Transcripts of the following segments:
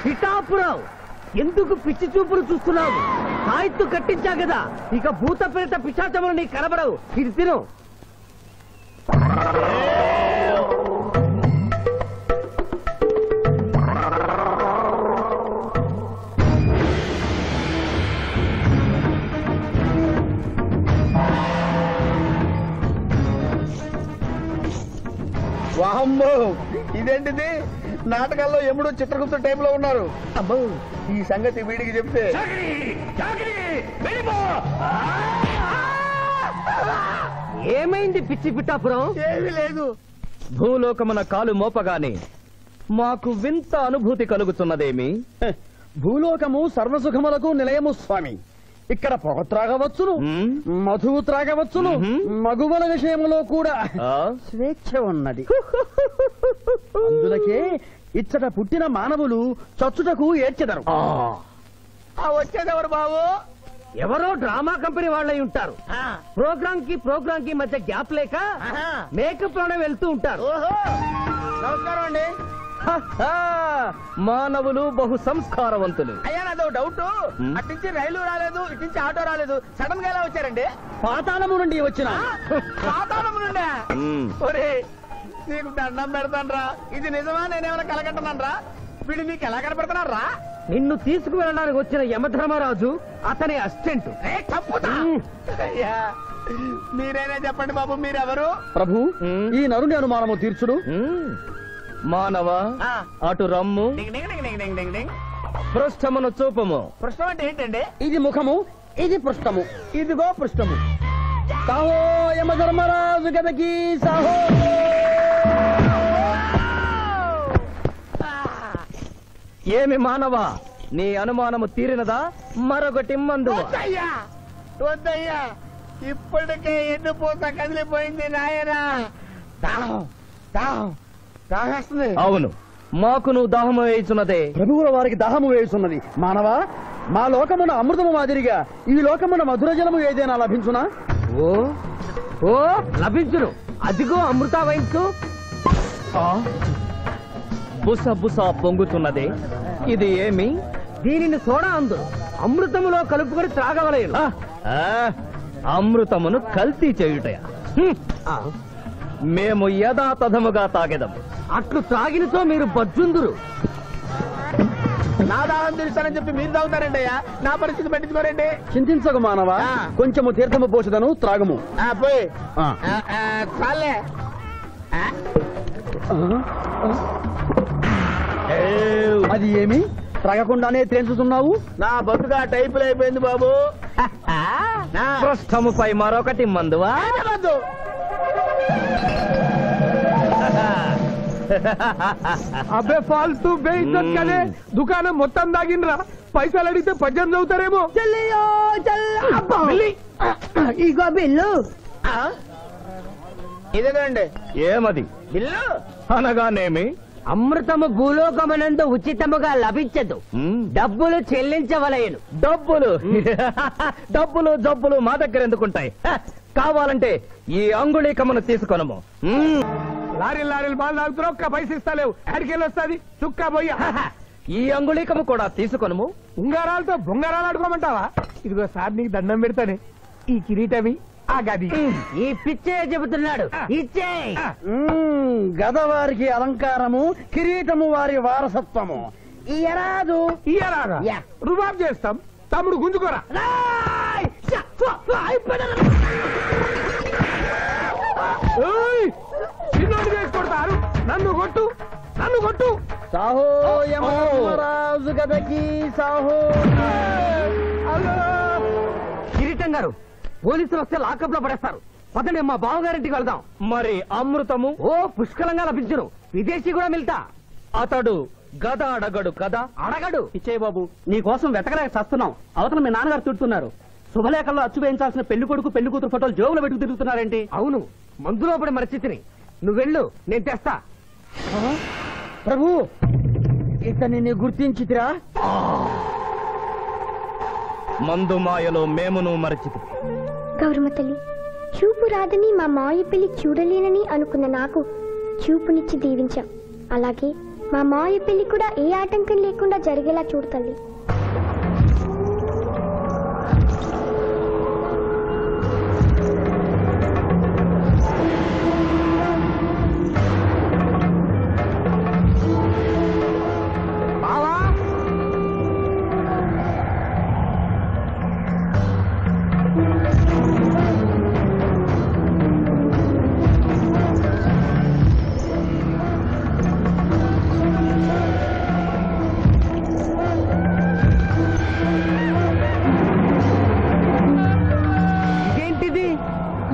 పిఠాపురం ఎందుకు పిచ్చి చూపులు చూస్తున్నావు? సాయిత్తు కట్టించా కదా, ఇక భూత ప్రేత పిశాచములు నీకు కనబడవు. ఇది తిను. వామ్మో, ఇదేంటిది? నాటకాల్లో ఎముడు చిత్రగుప్త టైప్ లో ఉన్నారు. అమ్మో, ఈ సంగతి వీడికి చెప్తే ఏమైంది పిచ్చి పిఠాపురం? ఏమీ లేదు. భూలోకమున కాలు మోపగానే మాకు వింత అనుభూతి కలుగుతున్నదేమి? భూలోకము సర్వసుఖములకు నిలయము స్వామి. ఇక్కడ పొగ త్రాగవచ్చును, మధువు త్రాగవచ్చును, మగువల విషయంలో కూడా స్వేచ్ఛ ఉన్నది. అందులకే ఇచ్చట పుట్టిన మానవులు చచ్చుటకు ఏడ్చెదరు. వచ్చేదెవరు బాబు? ఎవరో డ్రామా కంపెనీ వాళ్ళై ఉంటారు. ప్రోగ్రామ్ కి మధ్య గ్యాప్ లేక మేకప్ లోనే వెళ్తూ ఉంటారు. నమస్కారం అండి. మానవులు బహు సంస్కారవంతులు. అయ్యా, నాదో డౌట్. అట్నుంచి రైలు రాలేదు, ఇట్నుంచి ఆటో రాలేదు, సడన్ గా ఎలా వచ్చారండి? పాతాళము నుండి వచ్చిన. పాతాళము నుండి? ఒరే, నీకు దండం పెడతానరా. ఇది నిజమా? నేనేమైనా కలగట్టనరా? వీడు నీకు ఎలా కనపడుతున్నారా? నిన్ను తీసుకువెళ్ళడానికి వచ్చిన యమధర్మరాజు అతని అసిస్టెంట్. అయ్యా, మీరైనా చెప్పండి బాబు, మీరెవరు? ప్రభు, ఈ నరుని అనుమానము తీర్చుడు. మానవ, అటు రమ్ము. పృష్ఠమును చూపము. పృష్ఠం అంటే ఏంటండి? ఇది ముఖము, ఇది పృష్ఠము, ఇదిగో పృష్ఠము. సాహో యమధర్మరాజు గదకి సాహో. ఏమి మానవ, నీ అనుమానము తీరినదా? మరొకటి మందు. వద్దయ్యా, ఇప్పటికే ఎన్ను పూత కదిలిపోయింది నాయనా. దాహేస్తుంది. అవును, మాకును దాహము వేయుచున్నదే. ప్రభువుల వారికి దాహము వేయుచున్నది. మానవ, మా లోకమున అమృతము మాదిరిగా ఈ లోకమున మధుర జలము ఏదైనా లభించునా? ఓ ఓ లభించును. అదిగో అమృత వైన్స్. బుస బుస పొంగుతున్నదే, ఇది ఏమి? దీనిని సోడా అందు అమృతములో కలుపుకొని త్రాగవలేను. అమృతమును కల్తీ చేయుటయా? మేము యథాతథముగా తాగెదము. అట్లు త్రాగినతో మీరు బజ్జుందురు. నా దాహం తెలుస్తానని చెప్పి మీరు తాగుతారండి అయ్యా. నా పరిస్థితి పట్టించుకోరండి. చింతించకు మానవ, కొంచెము తీర్థము పోషదను, త్రాగము. పోయి చాలే. అది ఏమి? త్రాగకుండానే తేల్చుతున్నావు? నా బతుగా టైపులు అయిపోయింది బాబు. పృష్ఠముపై మరొకటి మందువా? అబ్బే ఫాల్తూ బేయిజ్జత్ కదే. దుకాణం మొత్తం దాగినరా. పైసలు అడిగితే పద్యం చదువుతారేమో. ఇగో బిల్లు. ఇదేనండి. ఏమది? బిల్లు అనగానేమి? అమృతము భూలోకమునందు ఉచితముగా లభించదు, డబ్బులు చెల్లించవలయను. డబ్బులు డబ్బులు జబ్బులు మా దగ్గర ఎందుకుంటాయి? కావాలంటే ఈ అంగుళీకమును తీసుకొనము. లారీలు బాగా తాగుతున్నావు, ఒక్క పైస ఇస్తలేవు. అడికెళ్ళి వస్తుంది చుక్క పోయి. ఈ అంగుళీకము కూడా తీసుకొనము. ఉంగారాలతో బొంగారాలు ఆడుకోమంటావా? ఇదిగో సార్, నీకు దండం పెడతానే. ఈ కిరీటమి, ఆ గది. ఈ పిచ్చే చెబుతున్నాడు. ఇచ్చే. గదవారికి అలంకారము, కిరీటము వారి వారసత్వము. ఇయరాదు. ఇయరాగా రుబాబ్ చేస్తాం. తమ్ముడు గుంజుకోరా. చిన్నోడు చేసి కొడతారు. నన్ను కొట్టు, నన్ను కొట్టు. సాహో యమధర్మరాజు గదకి సాహో. కిరీటం గారు, పోలీసులు వస్తే లాకప్ లో పడేస్తారు. పదండి, మా బావగారింటికి వెళ్దాం. మరి అమృతము? ఓ పుష్కలంగా లభించును. విదేశీ కూడా మిల్తా. అతడు గద అడగడు కదా? అడగడు. ఇచ్చే బాబు, నీ కోసం వెతకలేక చస్తున్నాం. అవతల మీ నాన్నగారు తిడుతున్నారు. శుభలేఖల్లో అచ్చు వేయించాల్సిన పెళ్లి కొడుకు పెళ్లి కూతురు ఫోటోలు జోబులో పెట్టుకు తిరుగుతున్నారేంటి? అవును, మందులో పడి మరచితిని. నువ్వెళ్ళు, నేను తెస్తా. ప్రభు, ఇతన్ని గుర్తించితిరా? మందు మాయలో మేమును మరచితి. గౌరమ్మ తల్లి, చూపు రాదని మా మాయ పెళ్లి చూడలేనని అనుకున్న నాకు చూపునిచ్చి దీవించాం. అలాగే మా మావయ్య పెళ్లి కూడా ఏ ఆటంకం లేకుండా జరిగేలా చూడు తల్లి.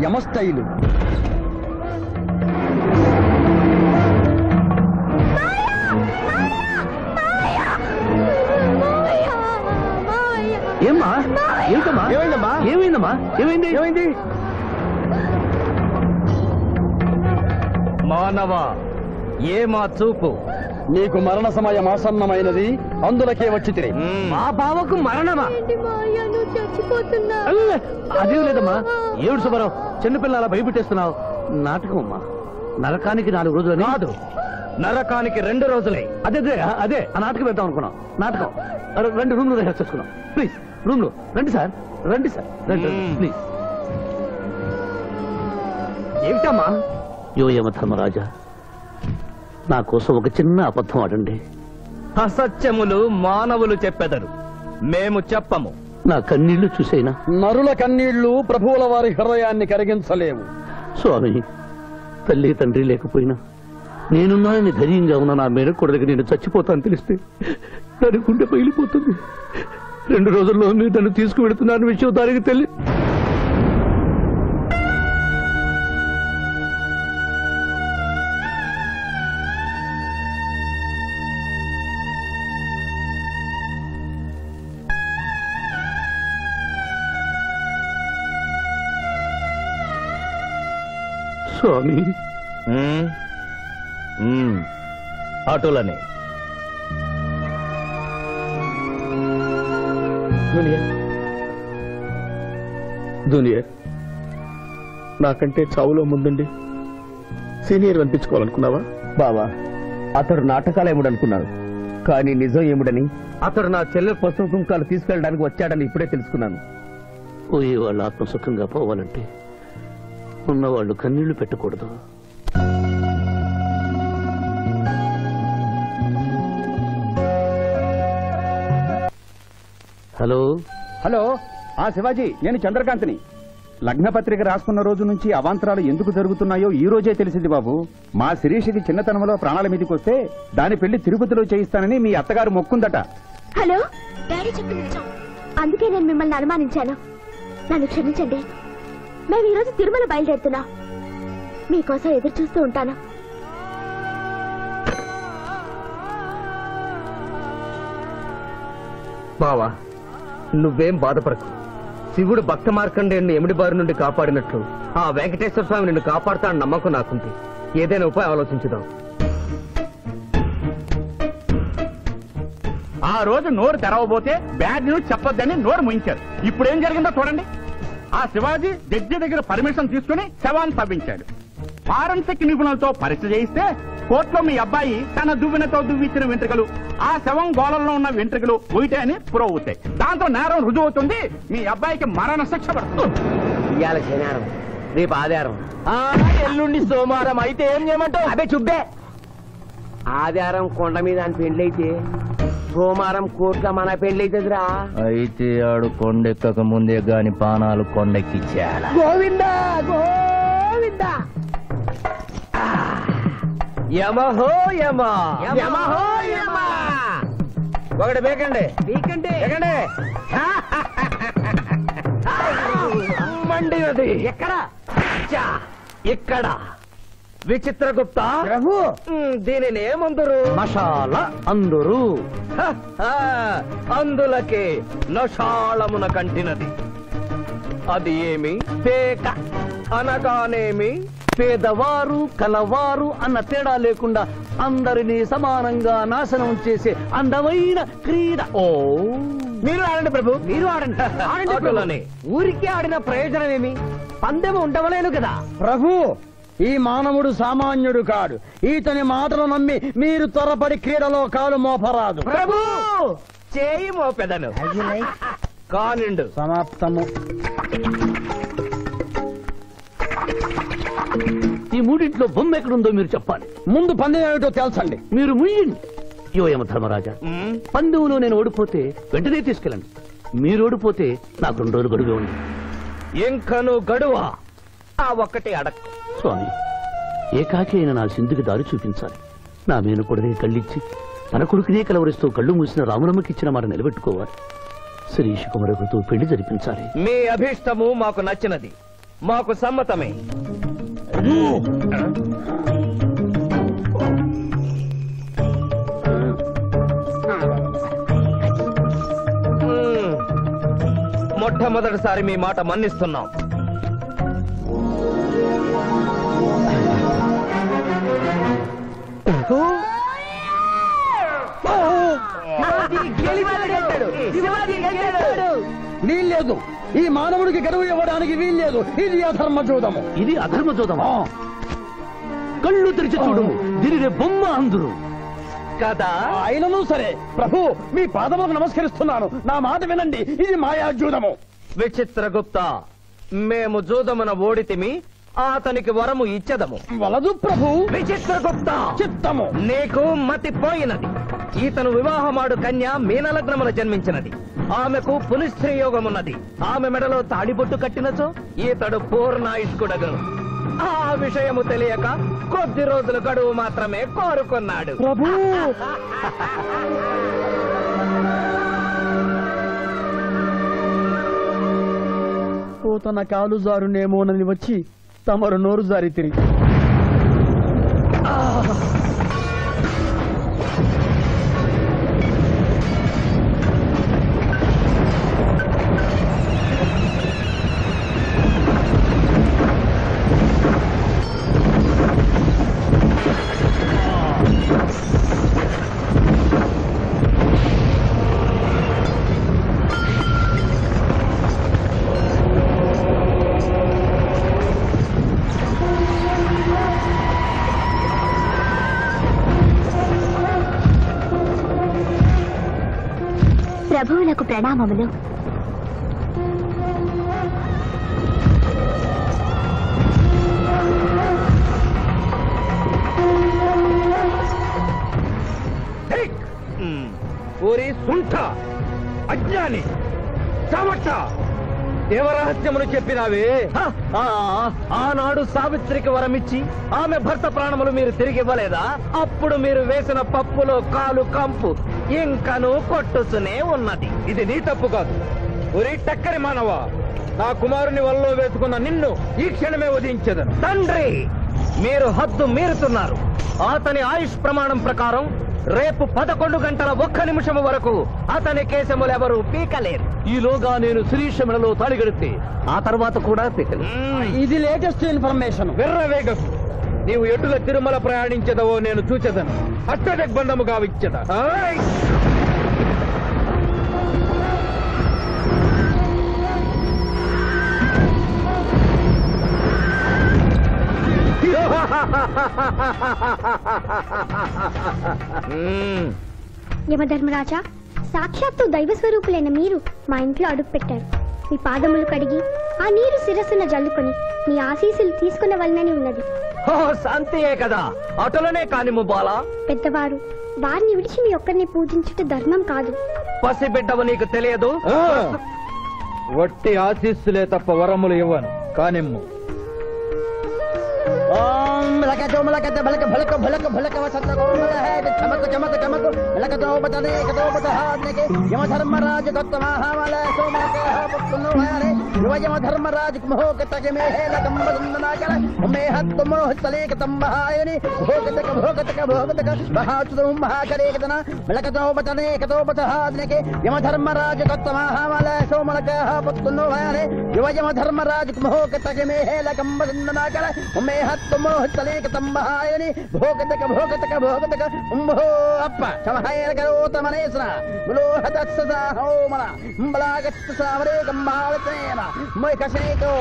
యమస్థైలు. ఏమ్మా ఏంటమ్మా ఏమైందమ్మా? ఏమైందమ్మా ఏమైంది ఏమైంది? మానవ ఏమా చూపు? నీకు మరణ సమయం ఆసన్నమైనది, అందులకే వచ్చి తిరిగి. మా బావకు మరణమా? చచ్చిపోతున్నా. అదేం లేదమ్మా. ఏడు సుబ్బారావు చిన్నపిల్లల భయపెట్టేస్తున్నావు. నాటకం అమ్మా. నరకానికి 4 రోజులు కాదు, నరకానికి 2 రోజులే. అదే అదే ఆ నాటకం పెడతాం అనుకున్నాం. నాటకం 2 రూమ్లు రిహార్స్ చేసుకున్నాం. ప్లీజ్ రూమ్ లో రండి సార్, రండి సార్, రండి ప్లీజ్. ఏమిటమ్మా? యో యమధర్మరాజా, నా కోసం ఒక చిన్న అబద్ధం ఆడండి. అసత్యములు మానవులు చెప్పెదరు, మేము చెప్పము. నా కన్నీళ్లు చూసేనా? నరుల కన్నీళ్లు ప్రభువుల వారి హృదయాన్ని కరిగించలేవు. స్వామి, తల్లి తండ్రి లేకపోయినా నేనున్నానని ధైర్యంగా ఉన్న నా మేనకోడలికి నేను చచ్చిపోతాను తెలిస్తే దాని గుండె పగిలిపోతుంది. 2 రోజుల్లో మీరు నన్ను తీసుకువెడుతున్నాను విషయం దానికి తెలియ. స్వామి, అటులనే జూనియర్, నాకంటే చావులో ముందుండి సీనియర్ అనిపించుకోవాలనుకున్నావా? బావా, అతడు నాటకాలు ఏముడనుకున్నాడు, కానీ నిజం ఏముడని అతడు నా చెల్లె పసుపు కుంకాలు తీసుకెళ్ళడానికి వచ్చాడని ఇప్పుడే తెలుసుకున్నాను. పోయే వాళ్ళు ఆత్మసుఖంగా పోవాలంటే ఉన్నవాళ్ళు కన్నీళ్లు పెట్టకూడదు. హలో హలో, శివాజీ, నేను చంద్రకాంత్ని. లగ్నపత్రిక రాసుకున్న రోజు నుంచి అవాంతరాలు ఎందుకు జరుగుతున్నాయో ఈ రోజే తెలిసింది బాబు. మా శిరీషకి చిన్నతనంలో ప్రాణాల మీదకి వస్తే దాని పెళ్లి తిరుపతిలో చేయిస్తానని మీ అత్తగారు మొక్కుందట. హలో, డాడీ చెప్పింది నిజం. అందుకే నేను మిమ్మల్ని అనుమానించాను. నన్ను క్షమించండి. మేము ఈరోజు తిరుమల బయలుదేరుతున్నాం. మీకోసం ఎదురు చూస్తూ ఉంటాను. బావా, నువ్వేం బాధపడకు. శివుడు భక్త మార్కండేయుని ఎమిడి బారి నుండి కాపాడినట్లు ఆ వెంకటేశ్వర స్వామి నిన్ను కాపాడుతాడని నమ్మకం నాకుంది. ఏదైనా ఉపాయం ఆలోచించుదాం. ఆ రోజు నోరు తెరవబోతే బ్యాడ్ న్యూస్ చెప్పొద్దని నోరు ముయించారు. ఇప్పుడు ఏం జరిగిందో చూడండి. ఆ శివాజీ జడ్జి దగ్గర పర్మిషన్ తీసుకుని శవాన్ని తవ్వించాడు. ఫారెన్సిక్ నిపుణులతో పరీక్ష చేయిస్తే కోర్టులో మీ అబ్బాయి తన దువ్వెనతో దువ్విచ్చిన వెంట్రుకలు, ఆ శవం గోళంలో ఉన్న వెంట్రుకలు ఒకటే అని ప్రూవ్ అవుతాయి. దాంతో నేరం రుజువు అవుతుంది. మీ అబ్బాయికి మరణ శిక్ష పడుతుంది. ఇవాళ శనివారం, రేపు ఆదివారం, ఎల్లుండి సోమవారం. అయితే ఏం చేయమంటావు? అదే చుబ్బే. ఆదివారం కొండ మీద అని పెళ్ళైతే సోమవారం కోట్ల మన పెళ్ళైతుందిరా. అయితే ఆడు కొండెక్కక ముందే గాని పానాలు కొండెక్కిచ్చేయాల. గోవిందా గోవిందా. యమహో యమ, యమహో యమ. ఒకటి బేకండి, నీకంటే బేకండి. మండినది ఎక్కడ? ఇక్కడ. విచిత్రగుప్త ప్రభు, దీనిని ఏమందరు? మసాల అందరు. అందులకే నషాళమున కంటినది. అది ఏమి? పేక అనగానేమి? పేదవారు కలవారు అన్న తేడా లేకుండా అందరినీ సమానంగా నాశనం చేసే అందమైన క్రీడ. ఓ, మీరు ఆడండి ప్రభు, మీరు ఆడండి. ఆడండి ప్రభు. అటులనే. ఊరికి ఆడిన ప్రయోజనం ఏమి? పందెం ఉండవలేను కదా ప్రభు, ఈ మానవుడు సామాన్యుడు కాడు. ఈతని మాటలు నమ్మి మీరు త్వరపడి క్రీడలో కాలు మోపరాదు. ప్రభు చేయి మోపెదను కానిండు. సమాప్తము. ఈ మూడింట్లో బొమ్మ ఎక్కడుందో మీరు చెప్పాలి. ముందు పందెం ఏమిటో తెలుసండి. మీరు ముయ్యండి. యోయమ ధర్మరాజా, పందెంలో నేను ఓడిపోతే వెంటనే తీసుకెళ్ళండి. మీరు ఓడిపోతే నాకు 2 రోజులు గడువే ఉంది. ఇంకను గడువా? ఆ ఒక్కటి అడక్ స్వామి, ఏకాకి అయిన నా సింధుకి దారి చూపించాలి. నా మేనకొడనే కళ్ళిచ్చి తన కొడుకునే కలవరిస్తూ కళ్ళు మూసిన రామరమ్మకిచ్చిన మాట నిలబెట్టుకోవాలి. శిరీష్ కుమారుడితో పెళ్లి జరిపించాలి. మీ అభీష్టము మాకు నచ్చినది, మాకు సమ్మతమే. మొట్టమొదటిసారి మీ మాట మన్నిస్తున్నాం. వీల్లేదు. ఈ మానవుడికి గడువు ఇవ్వడానికి వీల్లేదు. ఇది అధర్మ జూదము. ఇది అధర్మ జూదమా? కళ్ళు తెరిచి చూడము, దీనినే బొమ్మ అందురు కదా. అయినను సరే ప్రభు, మీ పాదములకు నమస్కరిస్తున్నాను. నా మాట వినండి. ఇది మాయా జూదము. విచిత్రగుప్త, మేము జూదమున ఓడితిమి, అతనికి వరము ఇచ్చదము. వలదు ప్రభు. విచిత్రగుప్త, చిత్తము. నీకు మతి పోయినది. ఈతను వివాహమాడు కన్య మీనలగ్నమున జన్మించినది. ఆమెకు పునిస్త్రీ యోగమున్నది. ఆమె మెడలో తాడిబొట్టు కట్టినచో ఈతడు పూర్ణాయుష్కుడగను. ఆ విషయము తెలియక కొద్ది రోజుల గడువు మాత్రమే కోరుకున్నాడు. ప్రభు, తన కాలు జారునేమోనని వచ్చి తమరు నోరు జారి తిరిగి ప్రభువులకు ప్రణామములు. ఓరి సుంఠ, అజ్ఞాని, చవట, దేవరహస్యమును చెప్పినావే. ఆనాడు సావిత్రికి వరమిచ్చి ఆమె భర్త ప్రాణములు మీరు తిరిగి ఇవ్వలేదా? అప్పుడు మీరు వేసిన పప్పులో కాలు కంపు ఇంకను కొట్టుతూనే ఉన్నది. ఇది నీ తప్పు కాదు. ఒరి టక్కరి మానవ, నా కుమారుని వల్ల వేసుకున్న నిన్ను ఈ క్షణమే వధించదను. తండ్రి, మీరు హద్దు మీరుతున్నారు. అతని ఆయుష్ ప్రమాణం ప్రకారం రేపు 11 గంటల 1 నిమిషము వరకు అతని కేశములెవరూ పీకలేరు. ఈలోగా నేను శిరీష మెడలో తాళిగడితే ఆ తర్వాత కూడా పీకలే. ఇది లేటెస్ట్ ఇన్ఫర్మేషన్. వెర్రవేగకు. నీవు ఎటుల తిరుమల ప్రయాణించదవో నేను చూచెదను. అట్టదగ్బంధము గావిచ్చద. యమధర్మరాజా, సాక్షాత్తు దైవ స్వరూపులైన మీరు మా ఇంట్లో అడుగు పెట్టారు. మీ పాదములు కడిగి ఆ నీరు శిరస్సున జల్లుకొని మీ ఆశీస్సులు తీసుకునవలనని ఉన్నది. శాంతియే కదా, అటులనే కానిము బాలా. పెద్దవారు, వారిని విడిచి మీ ఒక్కరిని పూజించుట ధర్మం కాదు. పసిబిడ్డవు నీకు తెలియదు. వట్టి ఆశీస్సులే తప్ప వరములు ఇవ్వను. కానిమ్ము. భోగతక భోగతక భోగతక అప్ప సమహాయన కరోతమనేశ్వర బులోహతస్స హోమన బలాగత్త సావరే కంబాలతేన మై కసేతో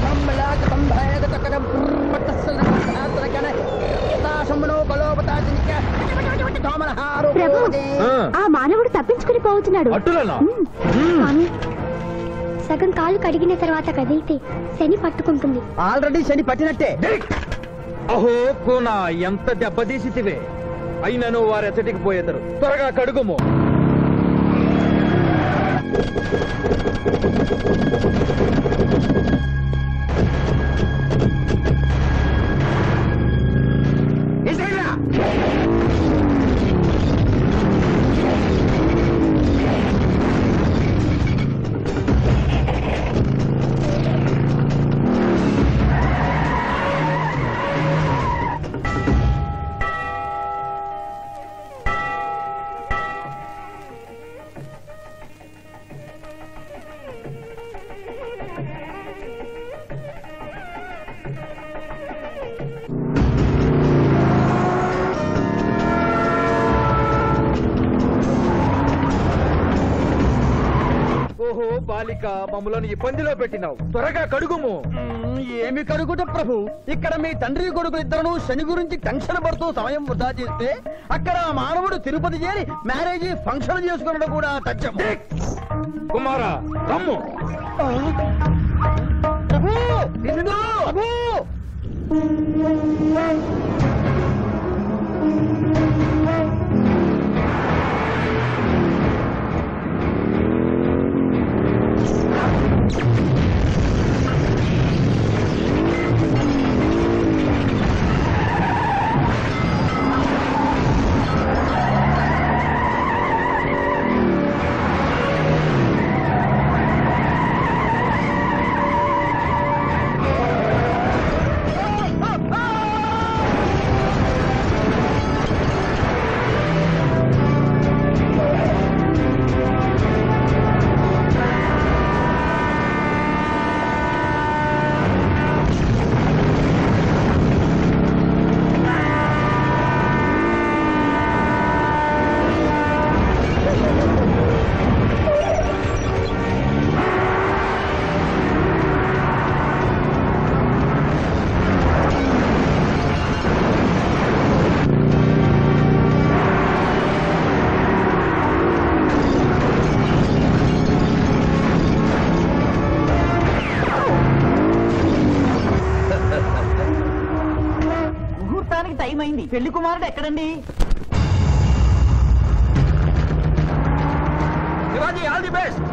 కంబలాక సంభాయక తకరం పట్టస్స ప్రభు ఆ మానవుడు తప్పించుకుని పోతున్నాడు. అట్టులనా? స్వామి, సగం కాలు కడిగిన తర్వాత కదిలితే శని పట్టుకుంటుంది. ఆల్రెడీ శని పట్టినట్టే. అహో కోనా, ఎంత దెబ్బతీసితివే. అయినను వారెచ్చటికి పోయేదరు. త్వరగా కడుగుము. ఓహో బాలిక, మమ్మలను ఇబ్బందిలో పెట్టినావు. త్వరగా కడుగుము. ఏమి కడుగుట ప్రభు, ఇక్కడ మీ తండ్రి కొడుకులు ఇద్దరు శని గురించి టెన్షన్ పడుతూ సమయం వృధా చేస్తే అక్కడ మానవుడు తిరుపతి చేరి మ్యారేజ్ ఫంక్షన్ చేసుకున్నాడు కూడా తథ్యం. కుమారా రమ్ము. ప్రభు, నిన్ను ప్రభు. టైం అయింది. పెళ్లి కుమారుడు ఎక్కడండి? Shivaji, all the best.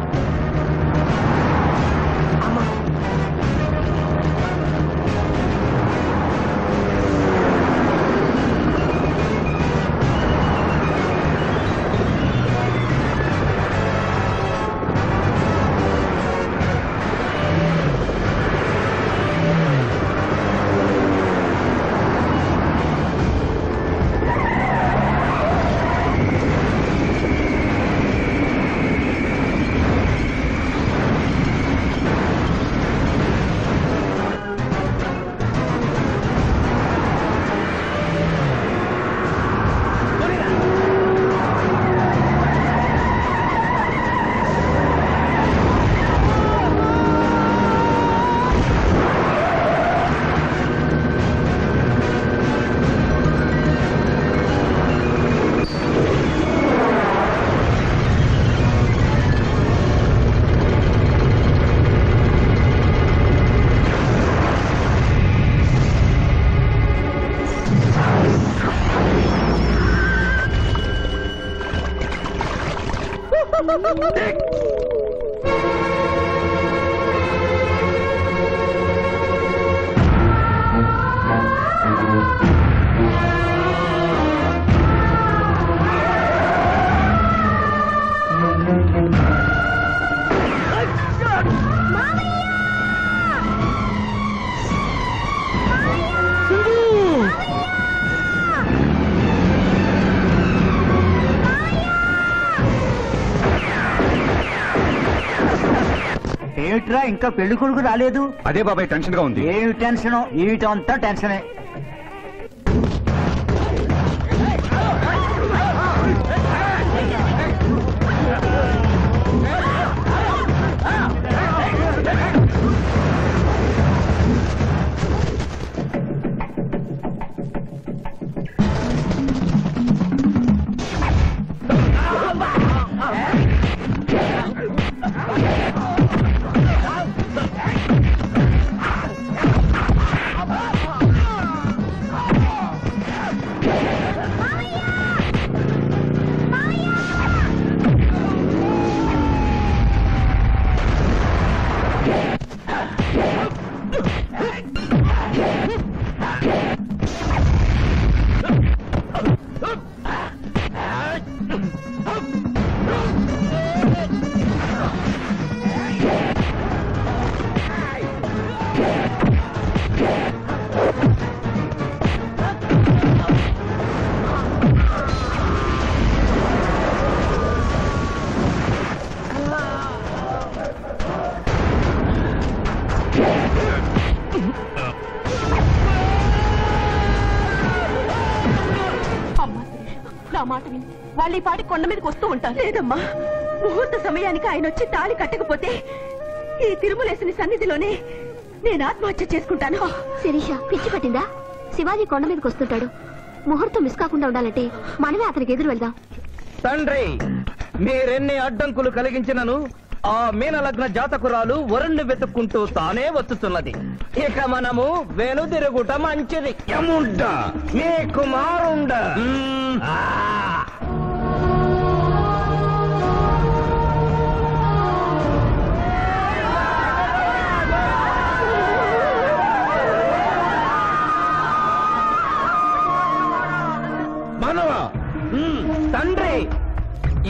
ఏమిట్రా ఇంకా పెళ్లి కొడుకు రాలేదు? అదే బాబాయ్ టెన్షన్ గా ఉంది. ఏమి టెన్షన్? ఏమిటంతా టెన్షనే. నా మాట విని వాళ్ళు ఈ పాటి కొండ మీదకి వస్తూ ఉంటారు. లేదమ్మా, ముహూర్త సమయానికి ఆయన వచ్చి తాళి కట్టకపోతే ఈ తిరుమలేసిన సన్నిధిలోనే నేను ఆత్మహత్య చేసుకుంటాను. శిరీష, పిచ్చి పట్టిందా? శివాజీ కొండ మీదకి వస్తుంటాడు. ముహూర్తం మిస్ కాకుండా ఉండాలంటే మనమే అతనికి ఎదురు వెళ్దాం. తండ్రి, మీరెన్ని అడ్డంకులు కలిగించినను ఆ మీనలగ్న జాతకురాలు వరుణ్ణి వెతుక్కుంటూ తానే వస్తున్నది. ఇక మనము వెనుదిరుగుట మంచిది. యముండ మీ కుమారుండ. మనవా? తండ్రి,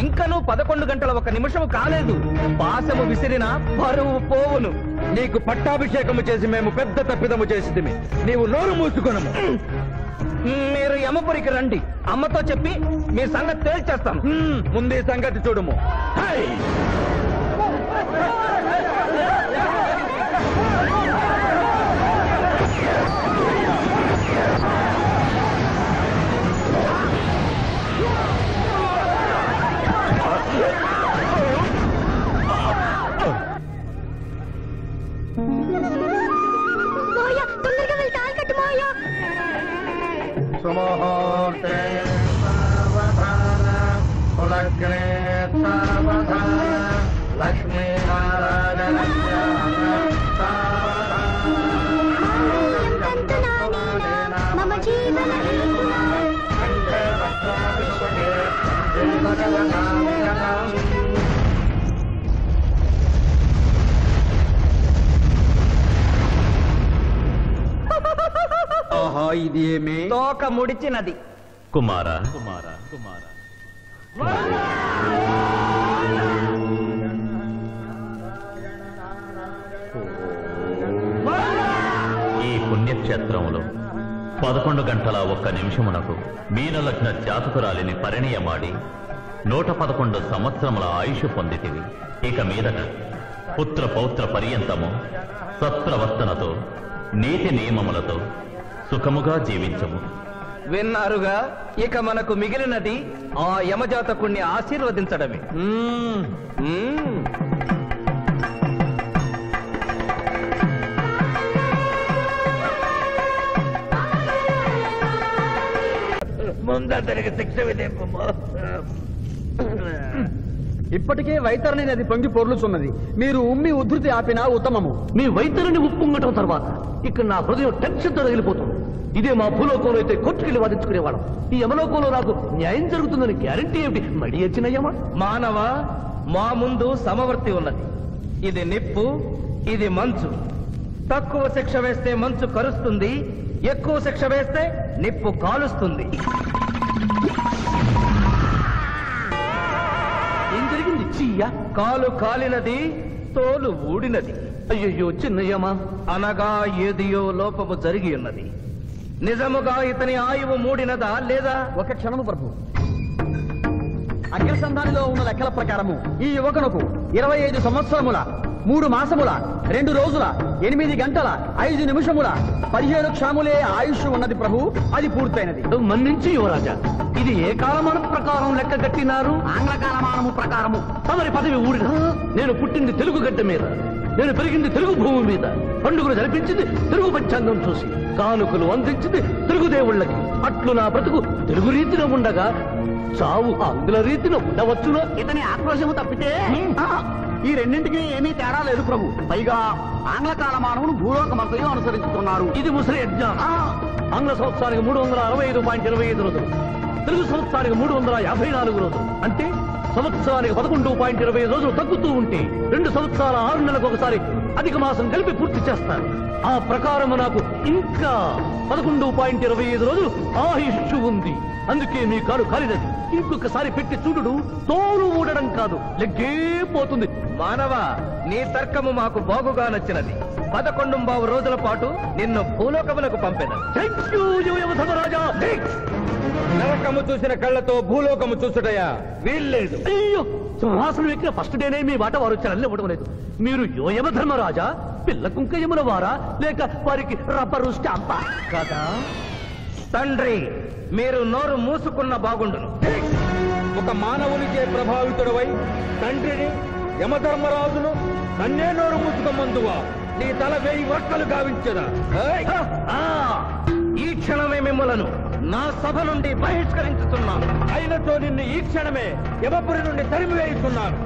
ఇంకనూ 11 గంటల 1 నిమిషము కాలేదు. పాశము విసిరిన బరువు పోవును. నీకు పట్టాభిషేకము చేసి మేము పెద్ద తప్పిదము చేసిదిమి. నీవు నోరు మూసుకొనము. మీరు యమపురికి రండి. అమ్మతో చెప్పి మీ సంగతి తేల్చేస్తాం. ముందే సంగతి చూడము. మోయ, తొందరగా వెళ్ళి తాళి కట్టు మోయ. సుముహూర్తే సావధాన కులగ్నే సావధాన లక్ష్మీనారాయణ మమ జీవన ఇది ఏమి? తోక ముడిచినది. కుమార, ఈ పుణ్యక్షేత్రంలో 11 గంటల 1 నిమిషమునకు మీనలగ్న జాతకురాలిని పరిణయమాడి 111 సంవత్సరముల ఆయుష్ పొందితివి. ఇక మీదట పుత్ర పౌత్ర పర్యంతము సత్ప్రవర్తనతో నీతి నియమములతో సుఖముగా జీవించము. విన్నారుగా, ఇక మనకు మిగిలినది ఆ యమజాతకుణ్ణి ఆశీర్వదించడమే. ముందరికి శిక్ష విధింపు. ఇప్పటికే వైతరణి నది పొంగి పొర్లుచున్నది. మీరు ఉమ్మి ఉధృతి ఆపినా ఉత్తమము. మీ వైద్యుని ఉప్పొంగటం తర్వాత ఇక్కడ నా హృదయం టెన్షన్తో తగిలిపోతుంది. ఇదే మా భూలోకంలో అయితే కోర్టుకెళ్ళి వాదించుకునేవాళ్ళం. ఈ యమలోకంలో నాకు న్యాయం జరుగుతుందని గ్యారంటీ ఏమిటి? మడి వచ్చినయ్యమా? మానవ, మా ముందు సమవర్తి ఉన్నది. ఇది నిప్పు, ఇది మంచు. తక్కువ శిక్ష వేస్తే మంచు కరుస్తుంది, ఎక్కువ శిక్ష వేస్తే నిప్పు కాలుస్తుంది. ఏం జరిగింది? చీయా, కాలు కాలినది, తోలు ఊడినది. అయ్యయ్యో చిన్నయ్యమా. అనగా ఏదియో లోపము జరిగి ఉన్నది. నిజముగా ఇతని ఆయువు మూడినదా లేదా? ఒక క్షణము ప్రభు. అగ్రసంధానిలో ఉన్న లెక్కల ప్రకారము ఈ యువకునకు 25 సంవత్సరముల 3 మాసముల 2 రోజుల 8 గంటల 5 నిమిషముల 15 క్షాములే ఆయుష్ ఉన్నది ప్రభు. అది పూర్తయినది. మన్నించి యువరాజా, ఇది ఏ కాలమానం ప్రకారం లెక్క కట్టినారు? ఆంగ్ల కాలమానము ప్రకారము. తమరి పదవి ఊడిన. నేను పుట్టింది తెలుగు గడ్డ మీద, నేను పెరిగింది తెలుగు భూమి మీద, పండుగలు జరిపించింది తెలుగు పంచాంగం చూసి, కానుకలు అందించింది తెలుగు దేవుళ్ళకి. అట్లు నా బ్రతుకు తెలుగు రీతిలో ఉండగా చావు ఆంగ్ల రీతిలో ఉండవచ్చునా? ఇతని ఆక్రోశము తప్పితే ఈ రెండింటికి ఏమీ తేడా లేదు ప్రభు. పైగా ఆంగ్ల కాలమానమును భూలోకమంతయు అనుసరిస్తున్నారు. ఇది ముసలి అజ్ఞానం. ఆంగ్ల సంవత్సరానికి 365.25 రోజులు, తెలుగు సంవత్సరానికి 354 రోజులు. అంటే సంవత్సరానికి 11.25 రోజులు తగ్గుతూ ఉంటే 2 సంవత్సరాల 6 నెలలకు ఒకసారి అధిక మాసం కలిపి పూర్తి చేస్తారు. ఆ ప్రకారం నాకు ఇంకా 11.25 రోజులు ఆయుష్షు ఉంది. అందుకే మీ కాలు కాలినది. ఇంకొకసారి పెట్టి చూడు, తోలు ఊడడం కాదు, లెగ్గే పోతుంది. మానవ, నీ తర్కము మాకు బాగుగా నచ్చినది. 11 రోజుల పాటు నిన్ను భూలోకములకు పంపెదను. నరకము చూసిన కళ్ళతో భూలోకము చూసుటయా వీల్లేదు. అయ్యో, సింహాసనం ఎక్కిన ఫస్ట్ డేనే మీ మాట వారు చలన్ని ఇవ్వడం లేదు. మీరు యోయమ ధర్మరాజా, పిల్ల కుంకయముల వారా, లేక వారికి రబ్బరు స్టాంపా కదా? తండ్రి, మీరు నోరు మూసుకున్న బాగుండును. ఒక మానవునిచే ప్రభావితుడవై తండ్రిని, యమధర్మరాజును నన్నే నోరు మూసుకోమందువా? నీ తల 1000 వక్కలు గావించదా? ఈ క్షణమే మిమ్మలను నా సభ నుండి బహిష్కరించుతున్నాను. అయినతో నిన్ను ఈ క్షణమే యమపురి నుండి తరిమివేయుతున్నాను.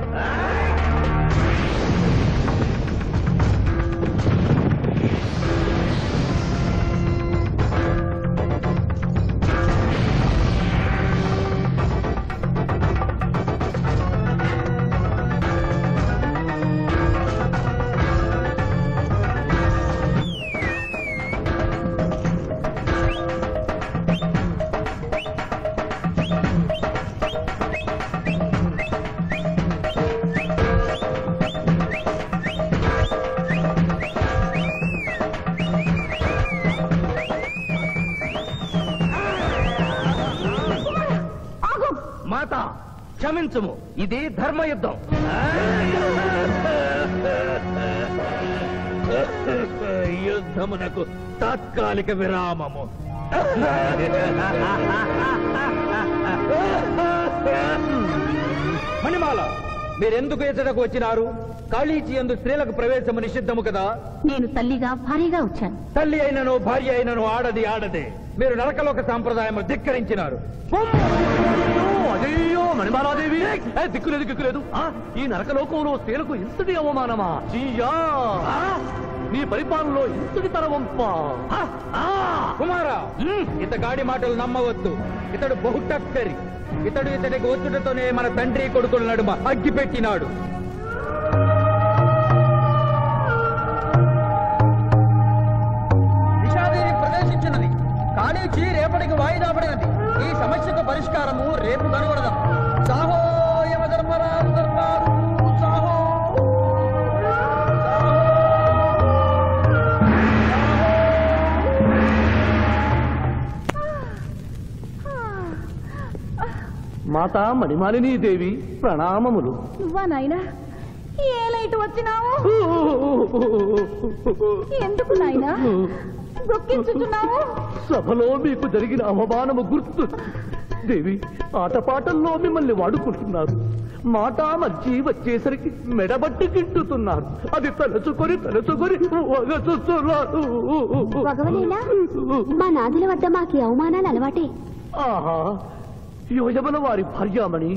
మాత, క్షమించుము, ఇది ధర్మయుద్ధం. యుద్ధమునకు తాత్కాలిక విరామము. మణిమాల, మీరెందుకు ఎచ్చటకు వచ్చినారు? కాళీచి యందు స్త్రీలకు ప్రవేశము నిషిద్ధము కదా? నేను తల్లిగా భార్యగా వచ్చాను. తల్లి అయినను భార్య అయినను ఆడది ఆడదే. మీరు నరకలోక సాంప్రదాయము ధిక్కరించినారు. అయ్యో మణిమాలాదేవి, దిక్కులేదు. ఈ నరకలోకంలో స్త్రీలకు ఇంతటి అవమానమా? నీ పరిపాలనలో ఇంతటి తరవంప. కుమారా, ఇతగాడి మాటలు నమ్మవద్దు. ఇతడు బహుటక్కరి. ఇతడికి వచ్చుటతోనే మన తండ్రి కొడుకుల నడుమ అగ్గి పెట్టినాడు. నిషాదేవి ప్రవేశించినది. కాళీచి రేపటికి వాయిదా పడినది. ఈ సమస్యకు పరిష్కారము రేపు కనుగొడదాం. సాహో యమధర్మరాజు దర్బారు, సాహో. మాతా మణిమాలినీ దేవి ప్రణామములు. నువ్వా నాయనా? ఏ లైట్ వచ్చినావు? ఎందుకు నాయనా దొక్కించుతున్నావు? సభలో మీకు జరిగిన అవమానము గుర్తు. దేవి, ఆటపాటల్లో మిమ్మల్ని వాడుకుంటున్నారు. మాట మర్చి వచ్చేసరికి మెడబట్టి గిట్టుతున్నారు. అది తలుచుకొని వగచుస్తున్నారు. భగవనేలా మా నాదుల వద్ద మాకి అవమానాలు అలవాటే. ఆహా, యువజముల వారి భార్యామణి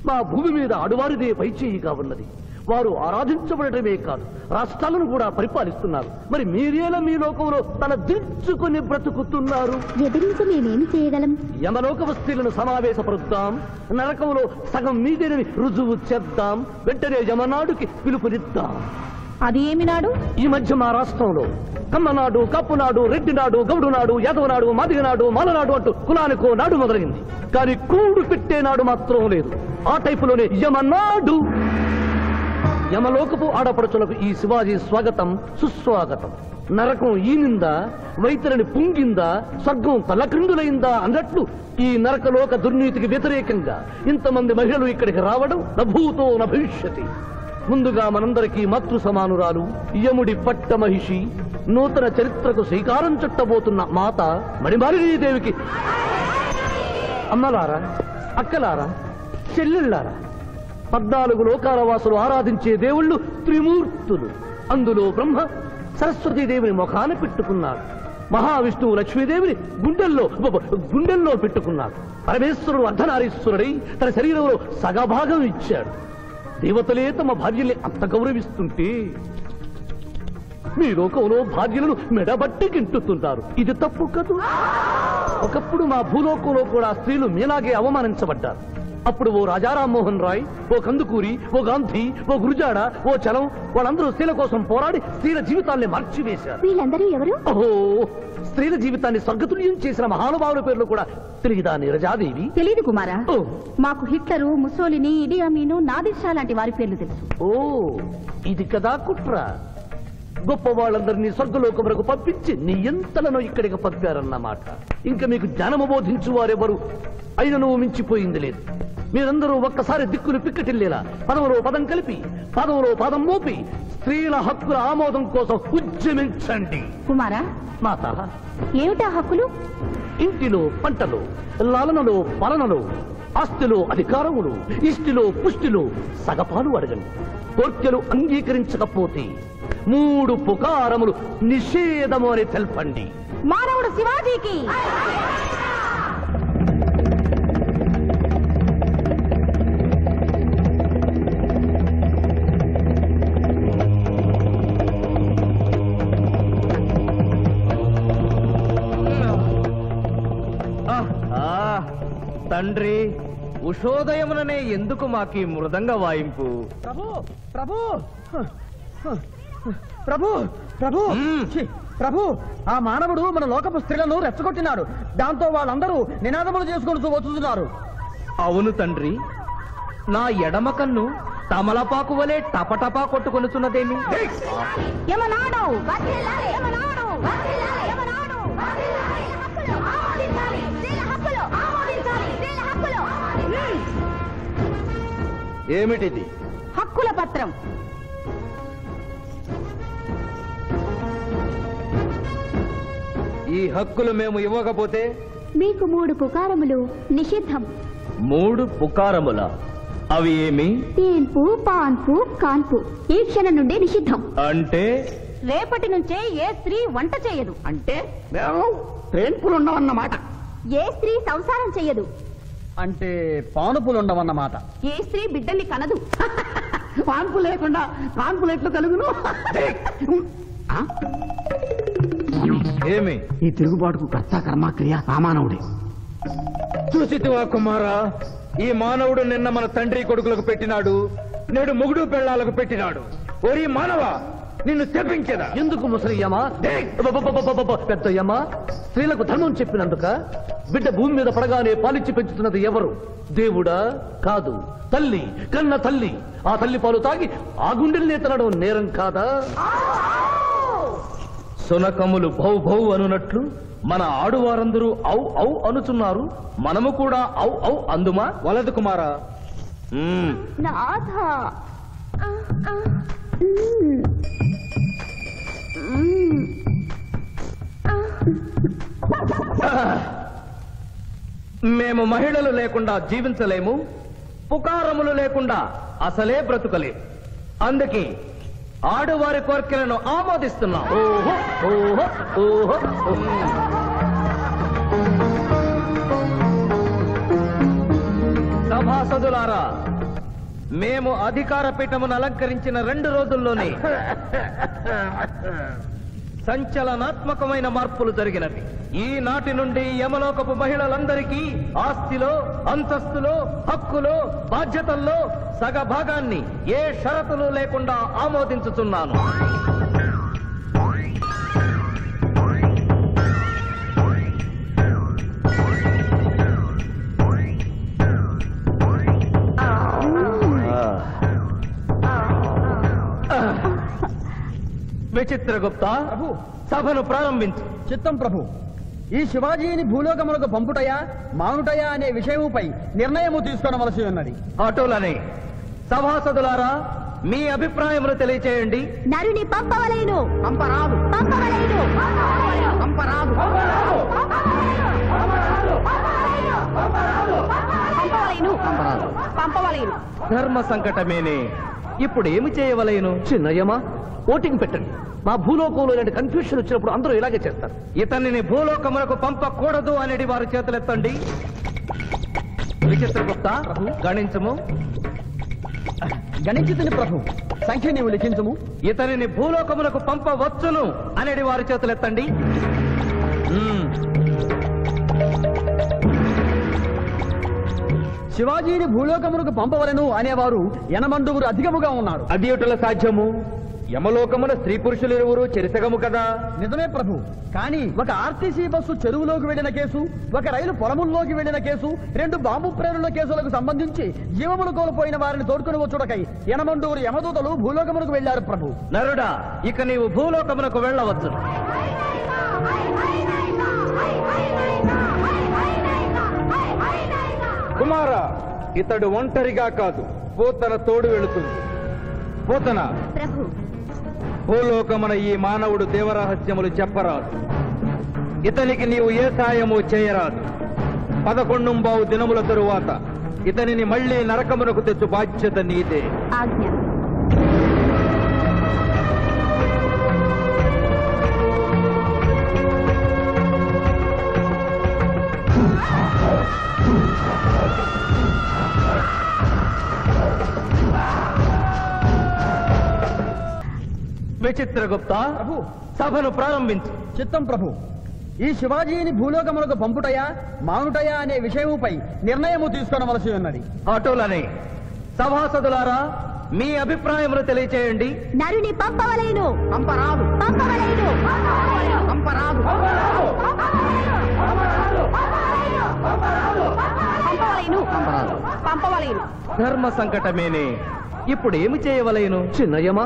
మా భూమి మీద ఆడువారిదే పైచేయిగా ఉన్నది. వారు ఆరాధించబడటమే కాదు, రాష్ట్రాలను కూడా పరిపాలిస్తున్నారు. మరి మీరేలా మీ లోకంలో తల దించుకుని బ్రతుకుతున్నారు? ఎదిరించి మేమేమి చేయగలం? యమలోక వస్తువులను సమావేశపరుద్దాం. నరకంలో సగం మీదేనని రుజువు చేద్దాం. వెంటనే యమనాడుకి పిలుపునిద్దాం. అది ఏమి నాడు? ఈ మధ్య మా రాష్ట్రంలో కమ్మనాడు, కప్పునాడు, రెడ్డినాడు, గౌడునాడు, యాదవనాడు, మాదిగనాడు, మాలనాడు అంటూ కులానికో నాడు మొదలైంది. కానీ కూడు పెట్టే నాడు మాత్రం లేదు. ఆ టైపులోనే యమనాడు. యమలోకపు ఆడపడుచులకు ఈ శివాజీ స్వాగతం సుస్వాగతం. నరకం ఈనిందా, వైతరిని పుంగిందా, స్వర్గం తలక్రిందులైందా అన్నట్లు ఈ నరకలోక దుర్నీతికి వ్యతిరేకంగా ఇంతమంది మహిళలు ఇక్కడికి రావడం నభూతో నభవిష్యతి. ముందుగా మనందరికీ మాతృ సమానురాలు, యముడి పట్ట మహిషి, నూతన చరిత్రకు శ్రీకారం చుట్టబోతున్న మాత మణిమాలినీ దేవికి అమ్మలారా, అక్కలారా, చెల్లెళ్ళారా, 14 లోకాల వాసులు ఆరాధించే దేవుళ్ళు త్రిమూర్తులు. అందులో బ్రహ్మ సరస్వతీదేవిని ముఖాన పెట్టుకున్నాడు. మహావిష్ణువు లక్ష్మీదేవిని గుండెల్లో పెట్టుకున్నాడు. పరమేశ్వరుడు అర్ధనారీశ్వరుడై తన శరీరంలో సగభాగం ఇచ్చాడు. దేవతలే తమ భార్యల్ని అంత గౌరవిస్తుంటే మీ లోకంలో భార్యలను మెడబట్టి గింటుతుంటారు. ఇది తప్పు కదూ. ఒకప్పుడు మా భూలోకంలో కూడా స్త్రీలు మీలాగే అవమానించబడ్డారు. అప్పుడు ఓ రాజా రామ్మోహన్ రాయ్, ఓ కందుకూరి, ఓ గాంధీ, ఓ గురుజాడ, ఓ చలం వాళ్ళందరూ స్త్రీల కోసం పోరాడి స్త్రీల జీవితాల్ని మార్చివేశారు. వీళ్ళందరూ ఎవరు? ఓహో, స్త్రీల జీవితాన్ని స్వర్గతుల్యం చేసిన మహానుభావుల పేర్లు కూడా తెలియదా నీరజాదేవి? తెలీదు కుమారా. ఓ, మాకు హిట్లరు, ముసోలిని, ఇడి అమీను, నాదిర్షా లాంటి వారి పేర్లు తెలుసు. ఓ, ఇది కదా కుట్ర. గొప్ప వాళ్ళందరినీ స్వర్గలోకములకు పంపించి నీ ఎంతలను ఇక్కడికి పంపారన్నమాట. ఇంకా మీకు జ్ఞానము బోధించు వారెవరు అయినను మించిపోయింది లేదు. మీరందరూ ఒక్కసారి దిక్కులు పిక్కటిల్లేలా పదములో పదం కలిపి, పదములో పదం మోపి స్త్రీల హక్కుల ఆమోదం కోసం ఉద్యమించండి. కుమారా, మాత, ఏమిటా హక్కులు? ఇంటిలో పంటలు, లాలనలో పాలనలు, ఆస్తిలో అధికారములు, ఇష్టిలో పుష్టిలో సగపాలు అడగండి. కోర్కెలు అంగీకరించకపోతే 3 పుకారములు నిషేధము అని తెల్పండి. మానవుడు శివాజీకి తండ్రి, ఉషోదయముననే ఎందుకు మాకీ మృదంగ వాయింపు? ప్రభు ప్రభు ప్రభు ప్రభు ఛీ, ప్రభు ఆ మానవుడు మన లోకపు స్త్రీలను రెచ్చగొట్టినాడు. దాంతో వాళ్ళందరూ నినాదములు చేసుకుంటూ వచ్చుతున్నారు. అవును తండ్రి, నా ఎడమ కన్ను తమలపాకు వలె టపటపా కొట్టుకొనుచున్నదేమి? యమనాడు వర్ధిల్లాలి, యమనాడు వర్ధిల్లాలి, యమనాడు వర్ధిల్లాలి. హక్కులు ఆమోదించాలి, స్త్రీల హక్కులు ఆమోదించాలి, స్త్రీల హక్కులు. ఏమిటిది? హక్కుల పత్రం. ఈ హక్కులు మేము ఇవ్వకపోతే మీకు 3 పుకారములు నిషిద్ధం. 3 పుకారముల? అవి ఏమి? తేన్పు, పాన్పు, కాన్పు ఈ క్షణం నుండి నిషిద్ధం. అంటే రేపటి నుంచే ఏ స్త్రీ వంట చేయదు. అంటే మేము ట్రైన్పులు ఉండవన్నమాట. ఏ స్త్రీ సంసారం చెయ్యదు. అంటే పానుపులుండవన్నమాట. ఏ స్త్రీ బిడ్డల్ని కనదు. పాన్పు లేకుండా కాన్పులు ఎట్లు కలుగును? ఆ? ఏమి? ఈ తిరుగుబాటుకు కర్త కర్మక్రియ ఆ మానవుడే. చూసితివా కుమారా, ఈ మానవుడు నిన్న మన తండ్రి కొడుకులకు పెట్టినాడు, నేడు మొగుడు పెళ్ళాలకు పెట్టినాడు. ఓరి మానవ, నిన్ను చెప్పించదా? ఎందుకు ముసలియమా? పెద్దయ్యమ్మా, స్త్రీలకు ధర్మం చెప్పినందుక? బిడ్డ భూమి మీద పడగానే పాలిచ్చి పెంచుతున్నది ఎవరు? దేవుడా? కాదు, తల్లి, కన్న తల్లి. ఆ తల్లి పాలు తాగి ఆ గుండెల్ని తినడం నేరం కాదా? సునకములు భౌ భౌ అనునట్లు మన ఆడువారందరూ ఔ ఔ అనుచున్నారు. మనము కూడా ఔ ఔ అందుమా? వలదు కుమారా. నాథ మేము మహిళలు లేకుండా జీవించలేము, పుకారములు లేకుండా అసలే బ్రతుకలేము. అందుకే ఆడువారి కోరికలను ఆమోదిస్తున్నాం. ఓహో ఓహో ఓహో. సభాసదులారా, మేము అధికార పీఠమును అలంకరించిన 2 రోజుల్లోనే సంచలనాత్మకమైన మార్పులు జరిగినవి. ఈనాటి నుండి యమలోకపు మహిళలందరికీ ఆస్తిలో, అంతస్తులో, హక్కులో, బాధ్యతల్లో సగభాగాన్ని ఏ షరతులు లేకుండా ఆమోదించుతున్నాను. విచిత్రగుప్త, సభను ప్రారంభించు. చిత్తం ప్రభు. ఈ శివాజీని భూలోకములకు పంపుటయా మానుటయా అనే విషయముపై నిర్ణయము తీసుకోవలసి ఉన్నది. అటులనే సభాసదులారా, మీ అభిప్రాయములు తెలియచేయండి. నరుని పంపవలేను. పంపరాదు, పంపవలేను. పంపరాదు. పంపవలేను. పంపవలేను. ధర్మ సంకటమేనే. ఇప్పుడు ఏమి చేయవలేను? చిన్నయ్యమా, ఓటింగ్ పెట్టండి. మా భూలోకంలో ఇలాంటి కన్ఫ్యూషన్ వచ్చినప్పుడు అందరూ ఇలాగే చేస్తారు. ఇతనిని భూలోకములకు పంపకూడదు అనేది వారి చేతులెత్తండి. విచిత్రగుప్త, గణించము. గణించుతుని ప్రభు. సంఖ్య నీవు లిఖించము. ఇతనిని భూలోకములకు పంపవచ్చును అనేది వారి చేతులెత్తండి. శివాజీని భూలోకములకు పంపవలను అనేవారు యనమండుగురు అధికముగా ఉన్నారు. అది ఎటుల సాధ్యము? యమలోకమున స్త్రీ పురుషులు ఇరువురు చెరిసగము కదా. నిజమే ప్రభు. కానీ ఒక ఆర్టీసీ బస్సు చెరువులోకి వెళ్లిన కేసు, ఒక రైలు పొలముల్లోకి వెళ్లిన కేసు, 2 బాంబు ప్రేరుల కేసులకు సంబంధించి జీవములు కోల్పోయిన వారిని తోడుకుని వచ్చుటకై యనమండూరు యమదూతలు భూలోకమునకు వెళ్లారు ప్రభు. నరుడా, ఇక నీవు భూలోకమునకు వెళ్ళవచ్చు. కుమారా, ఇతడు ఒంటరిగా కాదు, పోతన తోడు వెళుతుంది. పోతన, ప్రభు, భూలోకమున ఈ మానవుడు దేవరహస్యములు చెప్పరాదు. ఇతనికి నీవు ఏ సాయము చేయరాదు. 11 దినముల తరువాత ఇతనిని మళ్లీ నరకమునకు తెచ్చు బాధ్యత నీదే. ఆజ్ఞ. విచిత్రగుప్త, సభను ప్రారంభించు. చిత్తం ప్రభు. ఈ శివాజీని భూలోకములకు పంపుటయా మానుటయా అనే విషయముపై నిర్ణయము తీసుకొనవలసి ఉన్నది. అటులనే సభాసదులారా, మీ అభిప్రాయములు తెలియచేయండి. నరుని పంపవలేను. పంపరాదు. పంపవలేను. పంపరాదు. పంపవలేను. పంపవలేను. ధర్మ సంకటమేనే. ఇప్పుడు ఏమి చేయవలేను? చిన్నయ్యమా,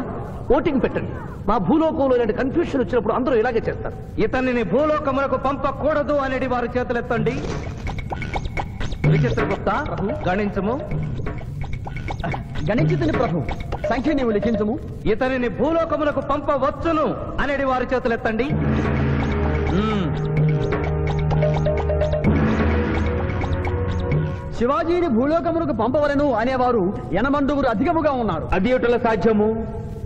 ఓటింగ్ పెట్టండి. మా భూలోకంలో ఇలాంటి కన్ఫ్యూషన్ వచ్చినప్పుడు అందరూ ఇలాగే చేస్తారు. ఇతనిని భూలోకములకు పంపకూడదు అనేది వారి చేతులెత్తండి. విచిత్రగుప్త, గణించము. గణించుతుని ప్రభు. సంఖ్య నీవు లిఖించము. ఇతనిని భూలోకములకు పంపవచ్చును అనేది వారి చేతులెత్తండి. శివాజీని భూలోకములకు పంపవలను అనేవారు 80 అధికముగా ఉన్నారు. అది ఎటుల సాధ్యము?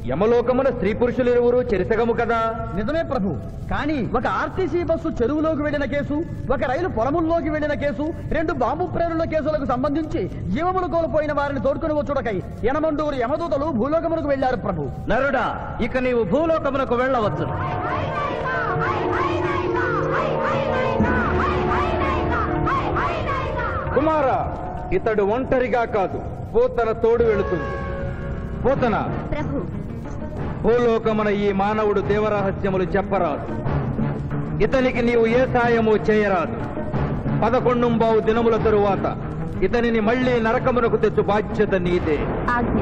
యమలోకమున స్త్రీ పురుషులు ఇరువురు చెరిసగము కదా. నిజమే ప్రభు. కానీ ఒక ఆర్టీసీ బస్సు చెరువులోకి వెళ్లిన కేసు, ఒక రైలు పొలముల్లోకి వెళ్లిన కేసు, 2 బాంబు ప్రేరుల కేసులకు సంబంధించి జీవములు కోల్పోయిన వారిని తోడుకుని వచ్చుటకై 80 యమదూతలు భూలోకమునకు వెళ్లారు ప్రభు. నరుడా, ఇక నీవు భూలోకమునకు వెళ్ళవచ్చు. కుమార, ఇతడు ఒంటరిగా కాదు, పోతన తోడు వెళుతుంది. పోతన, ప్రభు. భూలోకమున ఈ మానవుడు దేవరహస్యములు చెప్పరాదు. ఇతనికి నీవు ఏ సాయము చేయరాదు. 11 దినముల తరువాత ఇతనిని మళ్లీ నరకమునకు తెచ్చు బాధ్యత నీదే. ఆజ్ఞ.